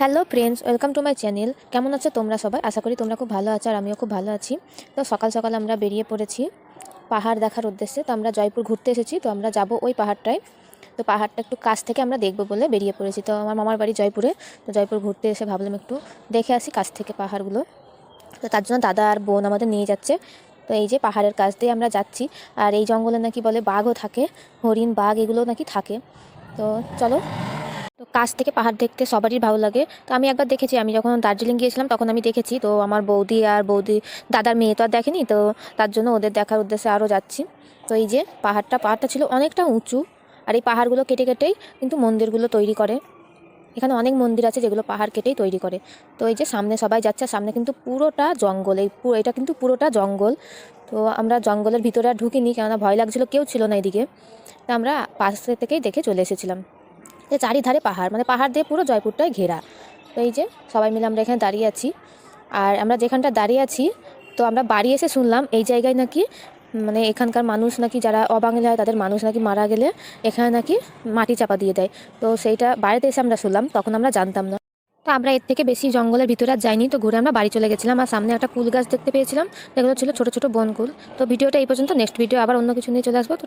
Hello friends, welcome to my channel. কেমন আছো তোমরা সবাই? আশা করি তোমরা খুব ভালো আছো আর আমিও খুব ভালো আছি। তো সকাল সকাল আমরা বেরিয়ে পড়েছি পাহাড় দেখার উদ্দেশ্যে। তো আমরা জয়পুর ঘুরতে এসেছি, তো আমরা যাব ওই পাহাড়টায়। তো পাহাড়টা একটু কাছ থেকে আমরা দেখবো বলে বেরিয়ে পড়েছি। তো আমার মামার বাড়ি জয়পুরে, তো জয়পুর ঘুরতে এসে ভাবলাম একটু দেখে আসি কাছ থেকে পাহাড়গুলো। তো তার জন্য দাদা আর বোন আমাদের নিয়ে যাচ্ছে। তো এই যে পাহাড়ের কাছ দিয়ে আমরা যাচ্ছি, আর এই জঙ্গলে নাকি বলে বাঘও থাকে, হরিণ বাঘ এগুলো নাকি থাকে। তো চলো। তো কাছ থেকে পাহাড় দেখতে সবারই ভালো লাগে। তো আমি একবার দেখেছি, আমি যখন দার্জিলিং গিয়েছিলাম তখন আমি দেখেছি। তো আমার বৌদি দাদার মেয়ে তো আর দেখেনি, তো তার জন্য ওদের দেখার উদ্দেশ্যে আরও যাচ্ছি। তো এই যে পাহাড়টা ছিল অনেকটা উঁচু, আর এই পাহাড়গুলো কেটে কেটেই কিন্তু মন্দিরগুলো তৈরি করে। এখানে অনেক মন্দির আছে যেগুলো পাহাড় কেটেই তৈরি করে। তো এই যে সামনে সবাই যাচ্ছে, আর সামনে কিন্তু পুরোটা জঙ্গল, এটা কিন্তু পুরোটা জঙ্গল। তো আমরা জঙ্গলের ভিতরে আর ঢুকিনি, কেননা ভয় লাগছিল, কেউ ছিল না এদিকে। তো আমরা পাশে থেকেই দেখে চলে এসেছিলাম। যে চারিধারে পাহাড়, মানে পাহাড় দিয়ে পুরো জয়পুরটাই ঘেরা। তো এই যে সবাই মিলে আমরা এখানে দাঁড়িয়ে আছি। আর আমরা যেখানটা দাঁড়িয়ে আছি, তো আমরা বাড়ি এসে শুনলাম এই জায়গায় নাকি, মানে এখানকার মানুষ নাকি যারা অবাঙালি হয় তাদের মানুষ নাকি মারা গেলে এখানে নাকি মাটি চাপা দিয়ে দেয়। তো সেইটা বাড়িতে এসে আমরা শুনলাম, তখন আমরা জানতাম না। তো আমরা এর থেকে বেশি জঙ্গলের ভিতরে আর যাইনি, তো ঘুরে আমরা বাড়ি চলে গেছিলাম। আর সামনে একটা কুল গাছ দেখতে পেয়েছিলাম, যেগুলো ছিল ছোটো ছোটো বনকুল। তো ভিডিওটা এই পর্যন্ত, নেক্সট ভিডিও আবার অন্য কিছু নিয়ে চলে আসবো। তো